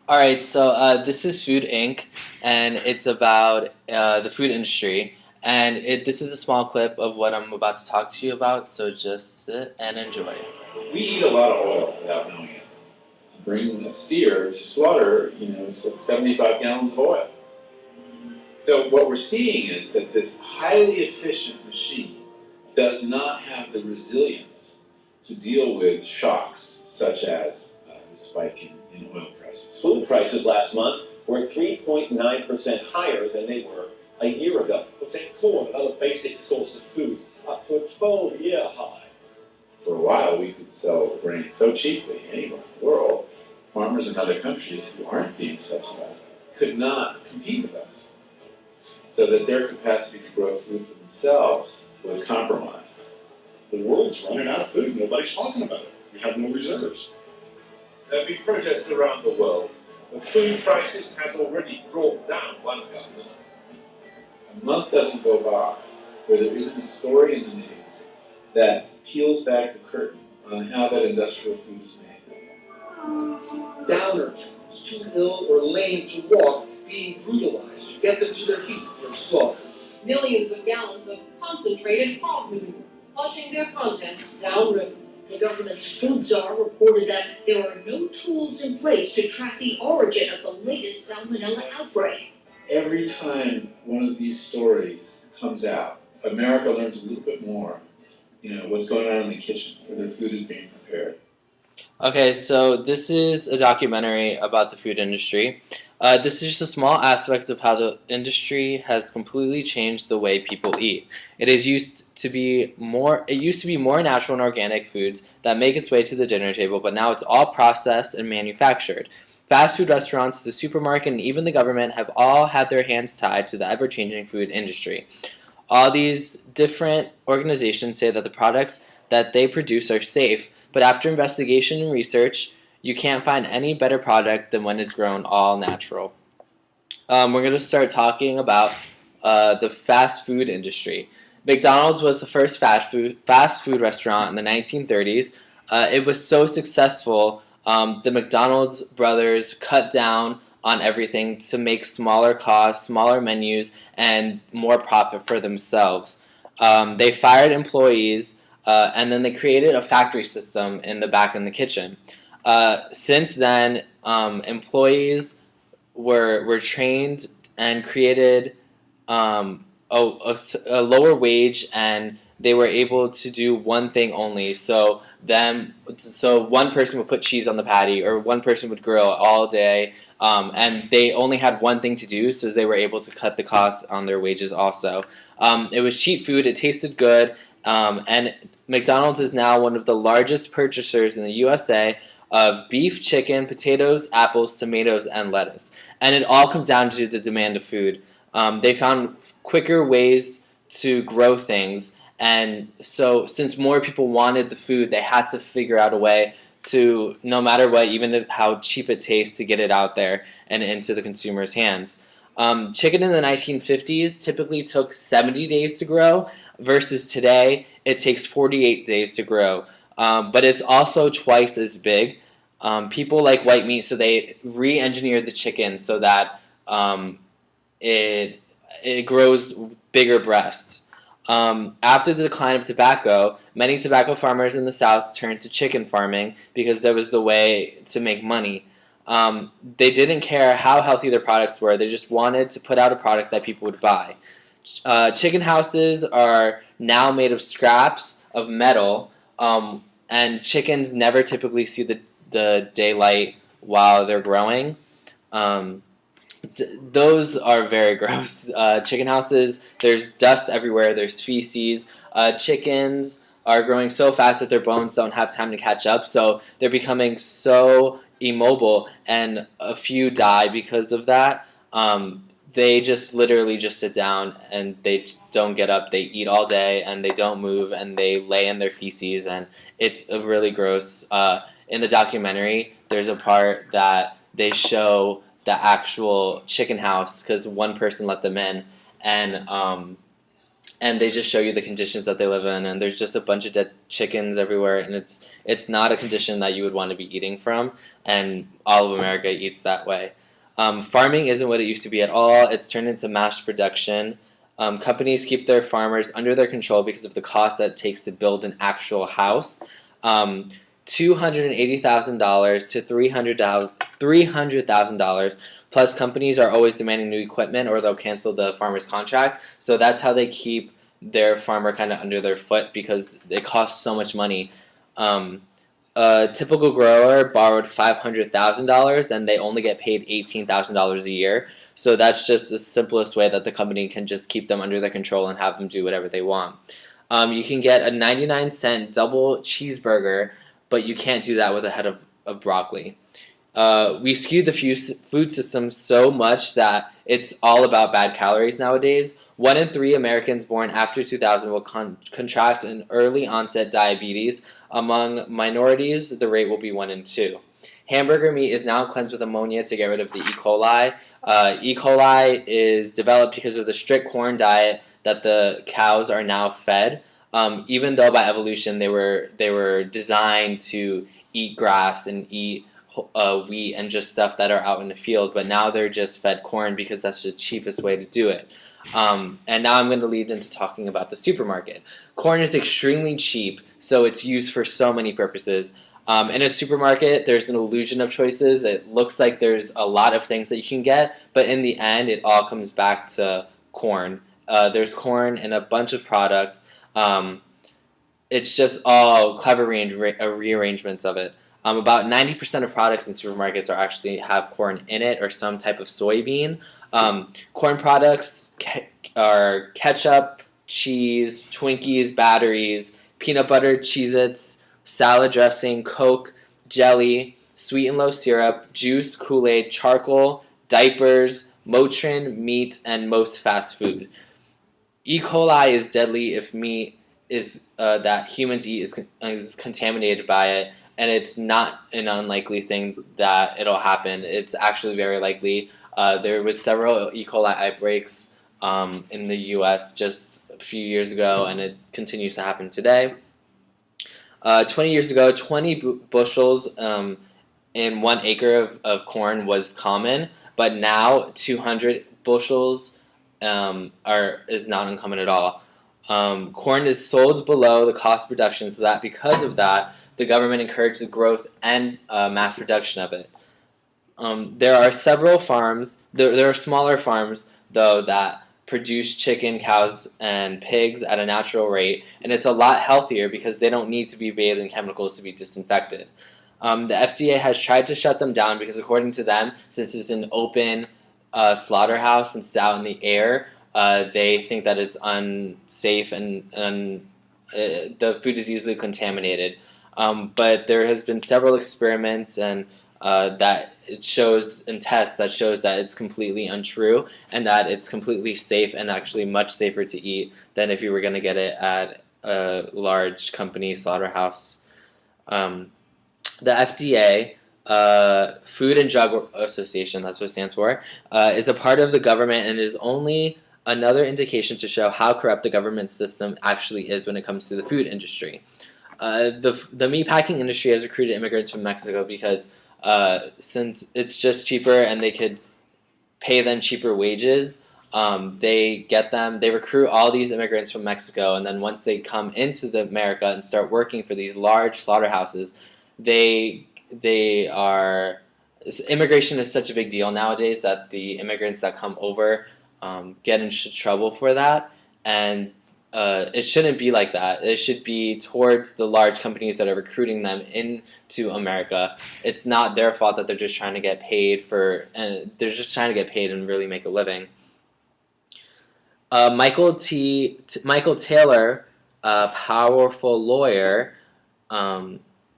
All right, so this is Food Inc., and it's about the food industry. And this is a small clip of what I'm about to talk to you about, so just sit and enjoy. We eat a lot of oil without knowing it. To bring a steer to slaughter, it's like 75 gallons of oil. So what we're seeing is that this highly efficient machine does not have the resilience to deal with shocks such as the spike in oil prices. Food prices last month were 3.9% higher than they were a year ago. We'll take corn, another basic source of food, up to a 12-year high. For a while, we could sell grain so cheaply anywhere in the world, farmers in other countries who aren't being subsidized could not compete with us, so that their capacity to grow food for themselves was compromised. The world's running out of food. Nobody's talking about it. We have no reserves. There have been protests around the world, but food prices has already brought down one government. A month doesn't go by where there isn't a story in the news that peels back the curtain on how that industrial food is made. Downers, too ill or lame to walk, being brutalized to get them to their feet for slaughter. Millions of gallons of concentrated hog manure, flushing their contents downriver. The government's food czar reported that there are no tools in place to track the origin of the latest salmonella outbreak. Every time one of these stories comes out, America learns a little bit more, what's going on in the kitchen where their food is being prepared. Okay, so this is a documentary about the food industry. This is just a small aspect of how the industry has completely changed the way people eat. It used to be more natural and organic foods that make its way to the dinner table, but now it's all processed and manufactured. Fast food restaurants, the supermarket, and even the government have all had their hands tied to the ever-changing food industry. All these different organizations say that the products that they produce are safe, but after investigation and research, you can't find any better product than when it's grown all natural. We're going to start talking about the fast food industry. McDonald's was the first fast food restaurant in the 1930s. It was so successful, the McDonald's brothers cut down on everything to make smaller costs, smaller menus, and more profit for themselves. They fired employees, and then they created a factory system in the back in the kitchen. Since then, employees were trained and created a lower wage, and they were able to do one thing only. So one person would put cheese on the patty, or one person would grill all day, and they only had one thing to do, so they were able to cut the cost on their wages also. It was cheap food, it tasted good, and McDonald's is now one of the largest purchasers in the USA of beef, chicken, potatoes, apples, tomatoes, and lettuce. And it all comes down to the demand of food. They found quicker ways to grow things, and so since more people wanted the food, they had to figure out a way to, no matter what, even how cheap it tastes, to get it out there and into the consumer's hands. Chicken in the 1950s typically took 70 days to grow, versus today it takes 48 days to grow. But it's also twice as big. People like white meat, so they re-engineered the chicken so that it grows bigger breasts. After the decline of tobacco, many tobacco farmers in the South turned to chicken farming because that was the way to make money. They didn't care how healthy their products were, they just wanted to put out a product that people would buy. Chicken houses are now made of scraps of metal, and chickens never typically see the daylight while they're growing. Those are very gross. Chicken houses, there's dust everywhere, there's feces. Chickens are growing so fast that their bones don't have time to catch up, so they're becoming so immobile, and a few die because of that. They just literally just sit down and they don't get up. They eat all day and they don't move and they lay in their feces, and it's really gross. In the documentary, there's a part that they show the actual chicken house because one person let them in, and and they just show you the conditions that they live in, and there's just a bunch of dead chickens everywhere, and it's not a condition that you would want to be eating from, and all of America eats that way. Farming isn't what it used to be at all. It's turned into mass production. Companies keep their farmers under their control because of the cost that it takes to build an actual house. $280,000 to $300,000. Plus, companies are always demanding new equipment, or they'll cancel the farmer's contract. So that's how they keep their farmer kind of under their foot, because it costs so much money. A typical grower borrowed $500,000, and they only get paid $18,000 a year. So that's just the simplest way that the company can just keep them under their control and have them do whatever they want. You can get a 99-cent double cheeseburger, but you can't do that with a head of broccoli. We skewed the food system so much that it's all about bad calories nowadays. 1 in 3 Americans born after 2000 will contract an early onset diabetes. Among minorities, the rate will be 1 in 2. Hamburger meat is now cleansed with ammonia to get rid of the E. coli. E. coli is developed because of the strict corn diet that the cows are now fed. Even though by evolution they were designed to eat grass and eat wheat and just stuff that are out in the field, but now they're just fed corn because that's the cheapest way to do it. And now I'm going to lead into talking about the supermarket. Corn is extremely cheap, so it's used for so many purposes. In a supermarket, there's an illusion of choices. It looks like there's a lot of things that you can get, but in the end, it all comes back to corn. There's corn in a bunch of products. It's just all clever rearrangements of it. About 90% of products in supermarkets actually have corn in it or some type of soybean. Corn products are ketchup, cheese, Twinkies, batteries, peanut butter, Cheez-Its, salad dressing, Coke, jelly, sweet and low syrup, juice, Kool-Aid, charcoal, diapers, Motrin, meat, and most fast food. E. coli is deadly if meat that humans eat is contaminated by it, and it's not an unlikely thing that it'll happen. It's actually very likely. There was several E. coli outbreaks in the U.S. just a few years ago, and it continues to happen today. 20 years ago, 20 bushels in 1 acre of corn was common, but now 200 bushels is not uncommon at all. Corn is sold below the cost of production, so that because of that, the government encouraged the growth and mass production of it. There are several farms. There are smaller farms, though, that produce chicken, cows, and pigs at a natural rate, and it's a lot healthier because they don't need to be bathed in chemicals to be disinfected. The FDA has tried to shut them down because, according to them, since it's an open slaughterhouse and it's out in the air, they think that it's unsafe and the food is easily contaminated. But there has been several experiments and that it shows in tests that shows that it's completely untrue and that it's completely safe and actually much safer to eat than if you were going to get it at a large company slaughterhouse. The FDA, Food and Drug Association, that's what it stands for, is a part of the government and is only another indication to show how corrupt the government system actually is when it comes to the food industry. The meatpacking industry has recruited immigrants from Mexico because since it's just cheaper and they could pay them cheaper wages, they recruit all these immigrants from Mexico, and then once they come into America and start working for these large slaughterhouses, immigration is such a big deal nowadays that the immigrants that come over get into trouble for that, and it shouldn't be like that. It should be towards the large companies that are recruiting them into America. It's not their fault that they're just trying to get paid and really make a living. Michael Taylor, a powerful lawyer.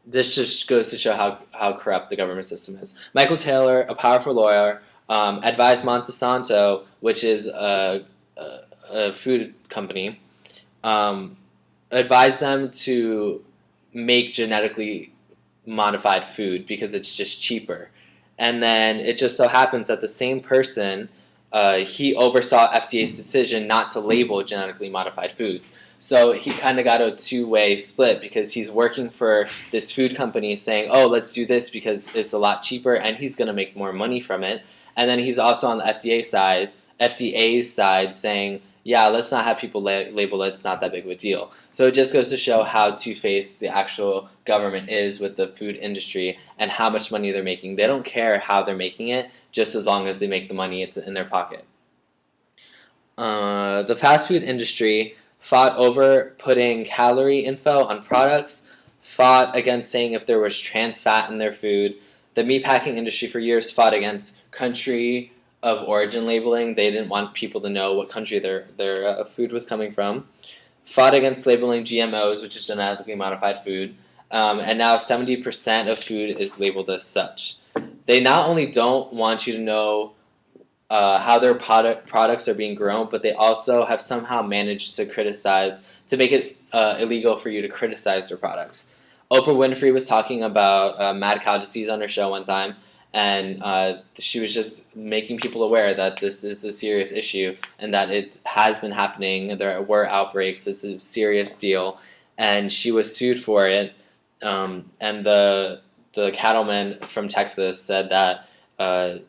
This just goes to show how corrupt the government system is. Michael Taylor, a powerful lawyer, advised Monsanto, which is a food company, advised them to make genetically modified food because it's just cheaper. And then it just so happens that the same person he oversaw FDA's decision not to label genetically modified foods. So he kind of got a two-way split because he's working for this food company saying, oh, let's do this because it's a lot cheaper and he's going to make more money from it. And then he's also on the FDA's side saying, yeah, let's not have people label it, it's not that big of a deal. So it just goes to show how two-faced the actual government is with the food industry and how much money they're making. They don't care how they're making it, just as long as they make the money, it's in their pocket. The fast food industry fought over putting calorie info on products, fought against saying if there was trans fat in their food. The meatpacking industry for years fought against country of origin labeling. They didn't want people to know what country their food was coming from. Fought against labeling GMOs, which is genetically modified food, and now 70% of food is labeled as such. They not only don't want you to know how their products are being grown, but they also have somehow managed to make it illegal for you to criticize their products. Oprah Winfrey was talking about mad cow disease on her show one time, and she was just making people aware that this is a serious issue and that it has been happening. There were outbreaks. It's a serious deal, and she was sued for it. And the cattleman from Texas said that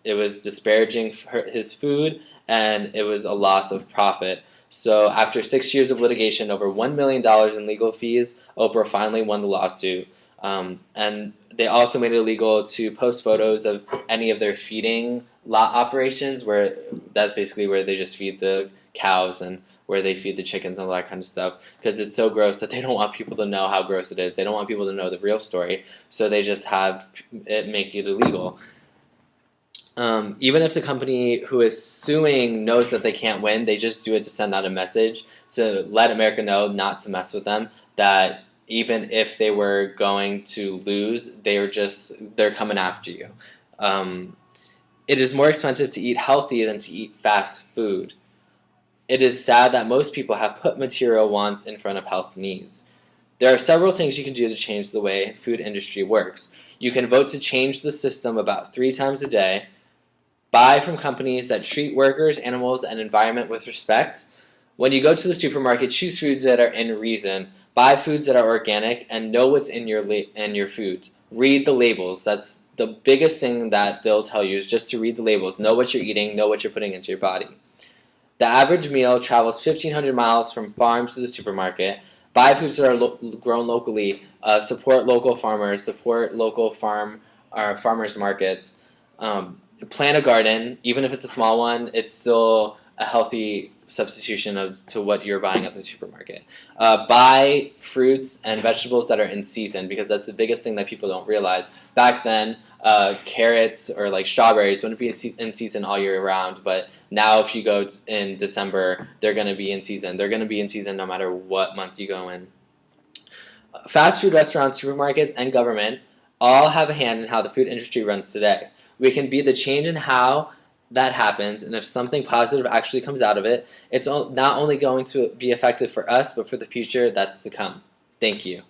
it was disparaging for his food and it was a loss of profit. So after 6 years of litigation, over $1 million in legal fees, Oprah finally won the lawsuit. And they also made it illegal to post photos of any of their feeding lot operations, where that's basically where they just feed the cows and where they feed the chickens and all that kind of stuff, because it's so gross that they don't want people to know how gross it is. They don't want people to know the real story, so they just have it make it illegal. Even if the company who is suing knows that they can't win, they just do it to send out a message to let America know not to mess with them, that even if they were going to lose, they're coming after you. It is more expensive to eat healthy than to eat fast food. It is sad that most people have put material wants in front of health needs. There are several things you can do to change the way food industry works. You can vote to change the system about 3 times a day, buy from companies that treat workers, animals, and environment with respect. When you go to the supermarket, choose foods that are in reason. Buy foods that are organic and know what's in your foods. Read the labels. That's the biggest thing that they'll tell you, is just to read the labels. Know what you're eating. Know what you're putting into your body. The average meal travels 1,500 miles from farms to the supermarket. Buy foods that are grown locally. Support local farmers. Support local farmers markets. Plant a garden, even if it's a small one. It's still a healthy substitution to what you're buying at the supermarket. Buy fruits and vegetables that are in season, because that's the biggest thing that people don't realize. Back then, carrots or like strawberries wouldn't be in season all year round, but now if you go in December, they're going to be in season. They're going to be in season no matter what month you go in. Fast food restaurants, supermarkets, and government all have a hand in how the food industry runs today. We can be the change in how that happens, and if something positive actually comes out of it, it's not only going to be effective for us, but for the future that's to come. Thank you.